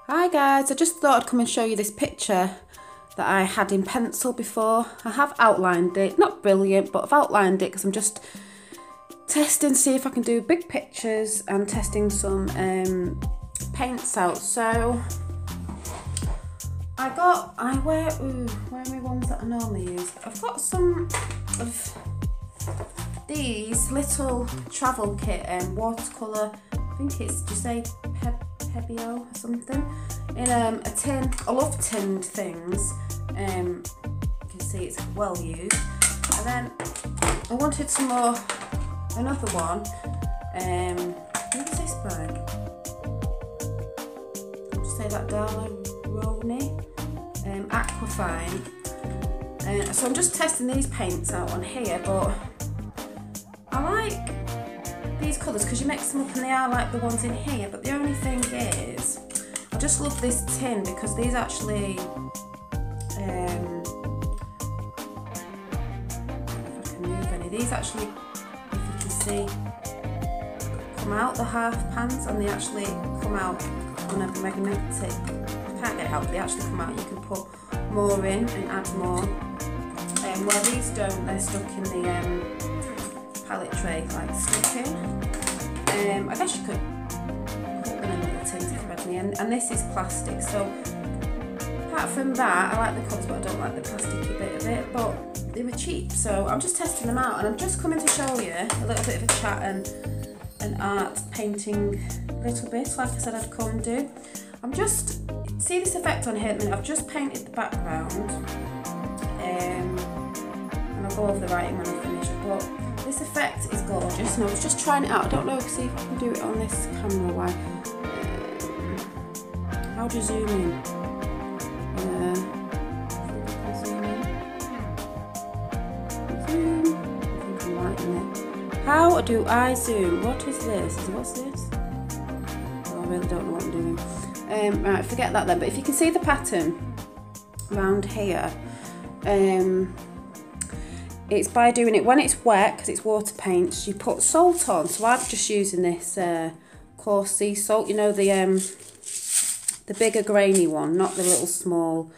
Hi guys, I just thought I'd come and show you this picture that I had in pencil before. I have outlined it, not brilliant, but I've outlined it because I'm just testing to see if I can do big pictures and testing some paints out. So where are my ones that I normally use? I've got some of these little travel kit watercolour, I think it's, do you say Pebeo or something, in a tin. I love tinned things. You can see it's well used. And then I wanted some more, another one. What is this bag? I'll just say that Daler-Rowney Aquafine. So I'm just testing these paints out on here, but I like these colours because you mix them up and they are like the ones in here, but the only thing is I just love this tin because these actually if I can move any, these actually, if you can see, come out the half pans, and they actually come out on a magnetic, I can't get it out, but they actually come out. You can put more in and add more, where these don't, they're stuck in the palette tray, like stuck in. I guess you could put them in little tins if you had any, and this is plastic, so apart from that, I like the colours, but I don't like the plasticky bit of it, but they were cheap, so I'm just testing them out, and I'm just coming to show you a little bit of a chat and an art painting little bit, like I said I'd come and do. I'm just, see this effect on here at the minute, I've just painted the background, and I'll go over the writing when I finish, but this effect is gorgeous, and I was just trying it out. I don't know, see if I can do it on this camera. Why? How do you zoom in? Zoom. I think I'm lighting it. How do I zoom? What is this? What's this? Oh, I really don't know what I'm doing. Right, forget that then. But if you can see the pattern around here, it's by doing it when it's wet, because it's water paints, you put salt on. So I'm just using this coarse sea salt, you know, the bigger grainy one, not the little small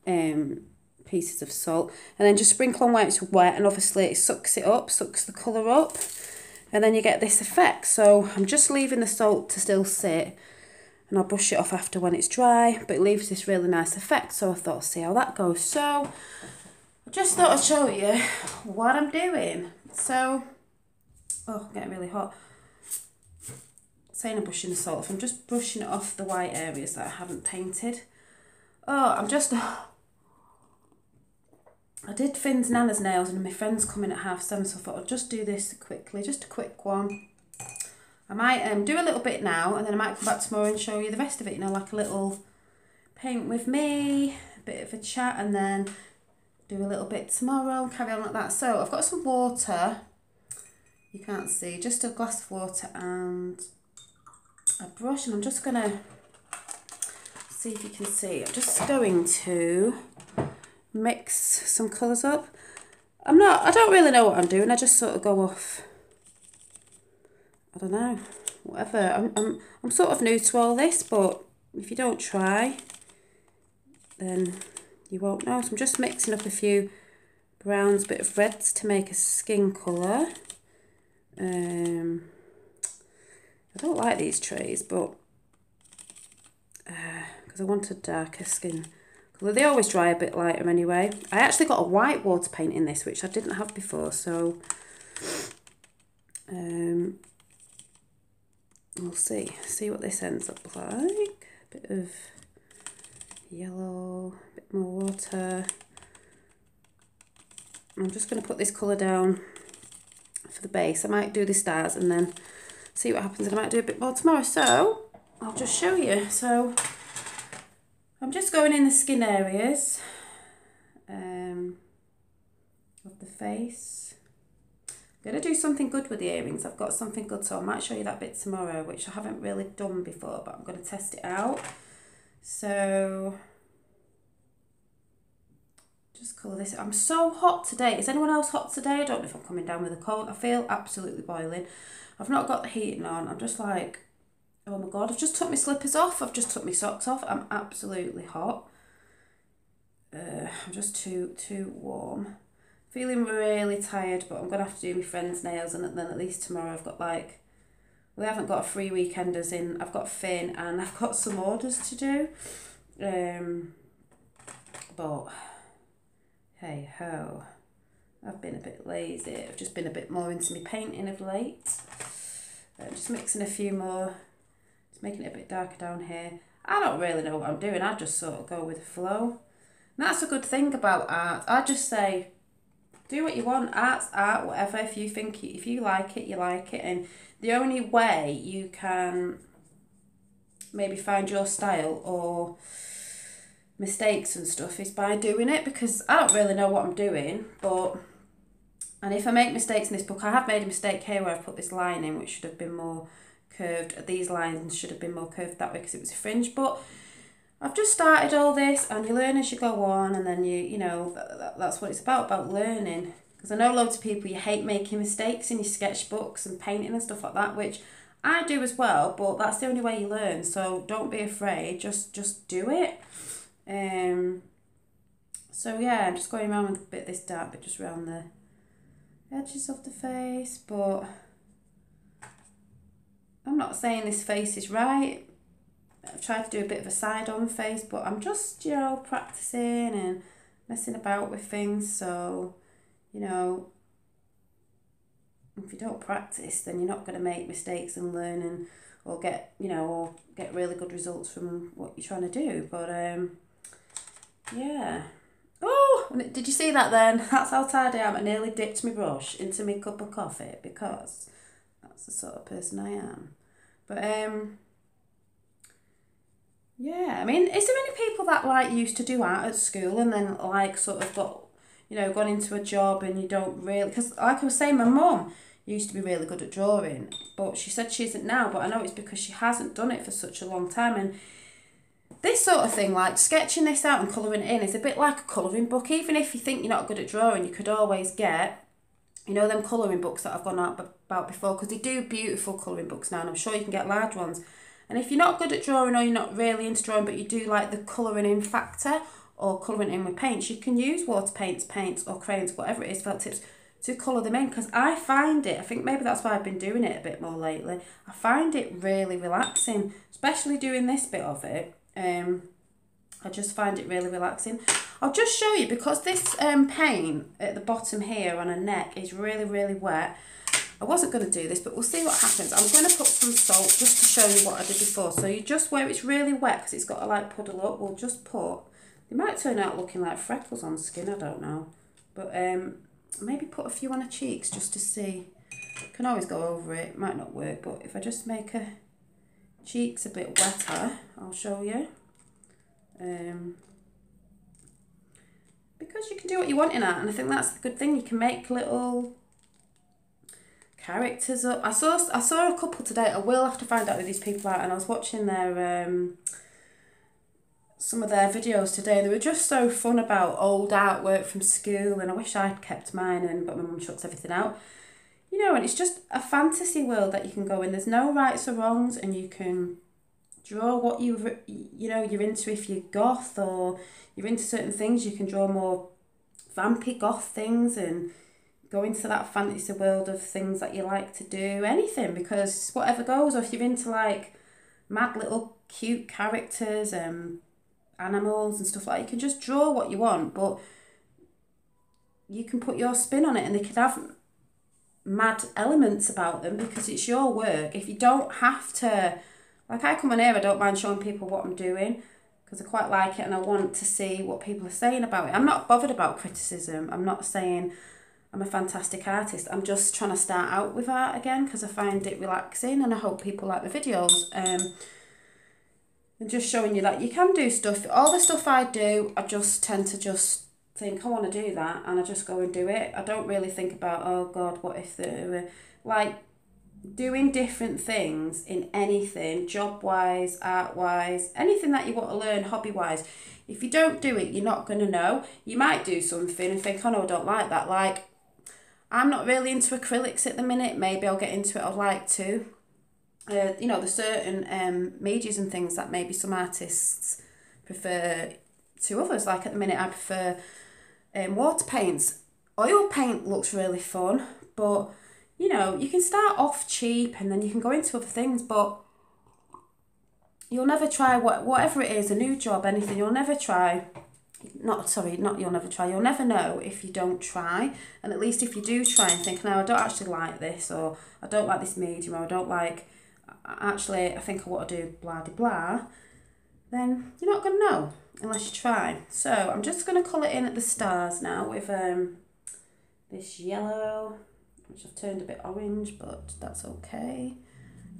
pieces of salt. And then just sprinkle on where it's wet, and obviously it sucks it up, sucks the colour up, and then you get this effect. So I'm just leaving the salt to still sit, and I'll brush it off after when it's dry, but it leaves this really nice effect. So I thought, see how that goes. So I just thought I'd show you what I'm doing. So, oh, getting really hot. Saying I'm brushing the salt off, I'm just brushing it off the white areas that I haven't painted. Oh, I did Finn's Nana's nails, and my friend's coming at 7:30, so I thought I'd just do this quickly, just a quick one. I might do a little bit now, and then I might come back tomorrow and show you the rest of it, you know, like a little paint with me, a bit of a chat, and then do a little bit tomorrow, carry on like that. So I've got some water, you can't see, just a glass of water and a brush, and I'm just gonna see if you can see. I'm just going to mix some colours up. I don't really know what I'm doing, I just sort of go off, I don't know, whatever. I'm sort of new to all this, but if you don't try, then you won't know. So I'm just mixing up a few browns, bit of reds to make a skin colour. I don't like these trays, but because I want a darker skin colour. They always dry a bit lighter anyway. I actually got a white water paint in this, which I didn't have before, so we'll see what this ends up like. A bit of yellow, a bit more water. I'm just going to put this colour down for the base. I might do the stars and then see what happens, and I might do a bit more tomorrow, so I'll just show you. So I'm just going in the skin areas of the face. I'm going to do something good with the earrings. I've got something good, so I might show you that bit tomorrow, which I haven't really done before, but I'm going to test it out. So just colour this. I'm so hot today. Is anyone else hot today? I don't know if I'm coming down with a cold. I feel absolutely boiling. I've not got the heating on. I'm just like Oh my God, I've just took my slippers off. I've just took my socks off. I'm absolutely hot. I'm just too warm. Feeling really tired, but I'm going to have to do my friend's nails, and then at least tomorrow I've got like, well, I haven't got a free weekend as in, I've got Finn and I've got some orders to do. But hey ho, I've been a bit lazy. I've just been a bit more into my painting of late. Just mixing a few more, just making it a bit darker down here. I don't really know what I'm doing. I just sort of go with the flow. And that's a good thing about art. I just say, do what you want. Art's art, whatever. If you like it, you like it. And the only way you can maybe find your style or mistakes and stuff is by doing it, because I don't really know what I'm doing, and if I make mistakes in this book, I have made a mistake here where I've put this line in which should have been more curved. These lines should have been more curved that way because it was a fringe, but I've just started all this, and you learn as you go on, and then you know, that's what it's about learning. Because I know loads of people, you hate making mistakes in your sketchbooks and painting and stuff like that, which I do as well, but that's the only way you learn, so don't be afraid, just do it. So yeah, I'm just going around with a bit of this dark bit just around the edges of the face, but I'm not saying this face is right. I've tried to do a bit of a side-on face, but I'm just, you know, practicing and messing about with things, so, you know, if you don't practice, then you're not going to make mistakes and learn or get really good results from what you're trying to do, but yeah. Oh, did you see that then? That's how tired I am. I nearly dipped my brush into my cup of coffee because that's the sort of person I am. But yeah, I mean, is there any people that like used to do art at school and then like sort of got, you know, gone into a job and you don't really, because like I was saying, my mum used to be really good at drawing, but she said she isn't now, but I know it's because she hasn't done it for such a long time. And this sort of thing, like sketching this out and colouring it in, is a bit like a colouring book. Even if you think you're not good at drawing, you could always get, you know, them colouring books that I've gone out about before, because they do beautiful colouring books now, and I'm sure you can get large ones. And if you're not good at drawing, or you're not really into drawing, but you do like the colouring in factor or colouring in with paints, you can use water paints or crayons, whatever it is, felt tips, to colour them in, because I find it, I think maybe that's why I've been doing it a bit more lately, I find it really relaxing, especially doing this bit of it. I just find it really relaxing. I'll just show you, because this paint at the bottom here on her neck is really, really wet. I wasn't going to do this, but we'll see what happens. I'm going to put some salt just to show you what I did before. So you just, where it's really wet, because it's got to like puddle up, we'll just put, they might turn out looking like freckles on skin, I don't know. But maybe put a few on her cheeks just to see. Can always go over it, might not work, but if I just make her cheeks a bit wetter, I'll show you. Because you can do what you want in art, and I think that's the good thing. You can make little characters up. I saw a couple today. I will have to find out who these people are, and I was watching their some of their videos today. They were just so fun about old artwork from school, and I wish I'd kept mine, but my mum chucks everything out. You know, and it's just a fantasy world that you can go in. There's no rights or wrongs, and you can draw what you're into. If you're goth or you're into certain things, you can draw more vampy goth things and go into that fantasy world of things that you like to do, anything, because whatever goes. Or if you're into like mad little cute characters and animals and stuff like that, you can just draw what you want, but you can put your spin on it, and they could have mad elements about them because it's your work. If you don't have to, like I come on here, I don't mind showing people what I'm doing because I quite like it and I want to see what people are saying about it. I'm not bothered about criticism. I'm not saying I'm a fantastic artist. I'm just trying to start out with art again because I find it relaxing, and I hope people like the videos. And just showing you that you can do stuff. All the stuff I do, I just tend to just think I want to do that, and I just go and do it. I don't really think about, oh God, what if they were like doing different things in anything, job-wise, art-wise, anything that you want to learn hobby-wise. If you don't do it, you're not going to know. You might do something and think, oh no, I don't like that. Like, I'm not really into acrylics at the minute. Maybe I'll get into it. I'd like to. you know, there's certain medias and things that maybe some artists prefer to others. Like at the minute I prefer water paints. Oil paint looks really fun, but you know, you can start off cheap and then you can go into other things, but you'll never try whatever it is, a new job, anything, you'll never try. You'll never know if you don't try. And at least if you do try and think, no, I don't actually like this, or I don't like this medium, or I don't like, actually, I think I want to do blah de blah, then you're not going to know unless you try. So I'm just going to colour in at the stars now with this yellow, which I've turned a bit orange, but that's okay.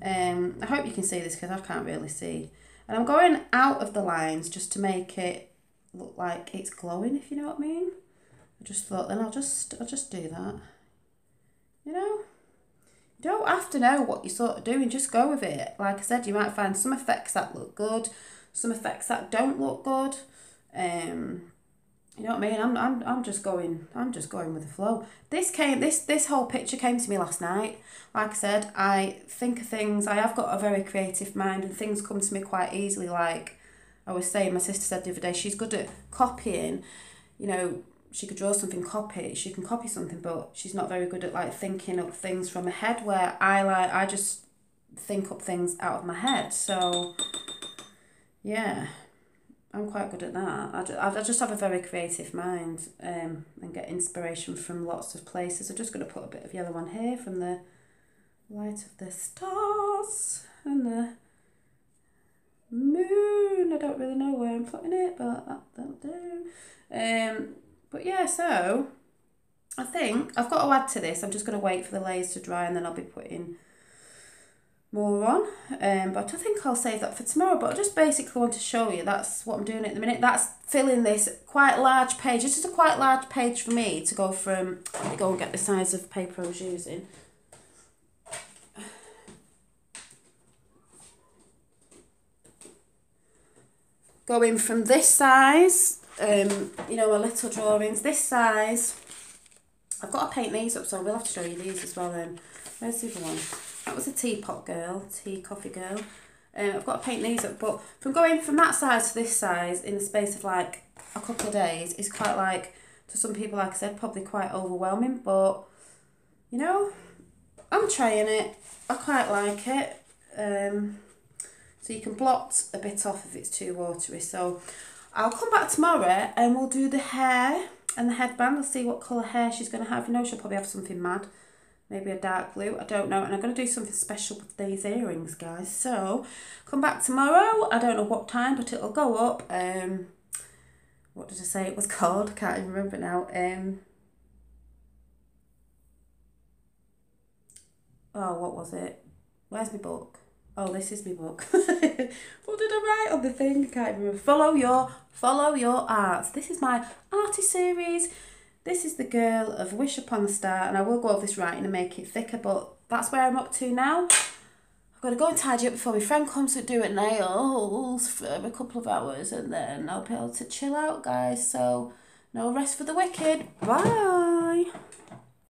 I hope you can see this because I can't really see. And I'm going out of the lines just to make it look like it's glowing, if you know what I mean. I just thought then I'll just do that. You know? You don't have to know what you're sort of doing, just go with it. Like I said, you might find some effects that look good, some effects that don't look good. You know what I mean? I'm just going with the flow. This whole picture came to me last night. Like I said, I think of things, I have got a very creative mind and things come to me quite easily. Like I was saying, my sister said the other day, she's good at copying. You know, she could draw something, she can copy something, but she's not very good at like thinking up things from her head, where I just think up things out of my head. So yeah, I'm quite good at that. I just have a very creative mind and get inspiration from lots of places. I'm just going to put a bit of yellow on here from the light of the stars and the moon. I don't really know where I'm putting it, but that'll do. But yeah, so I think I've got to add to this. I'm just going to wait for the layers to dry and then I'll be putting more on, but I think I'll save that for tomorrow. But I just basically want to show you that's what I'm doing at the minute. That's filling this quite large page. This is a quite large page for me to go from. Let me go and get the size of paper I was using. Going from this size, you know, my little drawings, this size. I've got to paint these up, so we'll have to show you these as well. Where's the other one? That was a coffee girl. I've got to paint these up, but from going from that size to this size in the space of like a couple of days is quite, like, to some people, like I said, probably quite overwhelming, but you know, I'm trying it. I quite like it. So you can blot a bit off if it's too watery. So I'll come back tomorrow and we'll do the hair and the headband. I'll see what colour hair she's going to have. You know, she'll probably have something mad. Maybe a dark blue, I don't know. And I'm going to do something special with these earrings, guys. So, come back tomorrow. I don't know what time, but it'll go up. What did I say it was called? I can't even remember now. Oh, what was it? Where's my book? Oh, this is my book. What did I write on the thing? I can't remember. Follow your arts. This is my artist series. This is the girl of Wish Upon a Star, and I will go over this writing and make it thicker, but that's where I'm up to now. I've got to go and tidy up before my friend comes to do her nails for a couple of hours, and then I'll be able to chill out, guys. So, no rest for the wicked. Bye!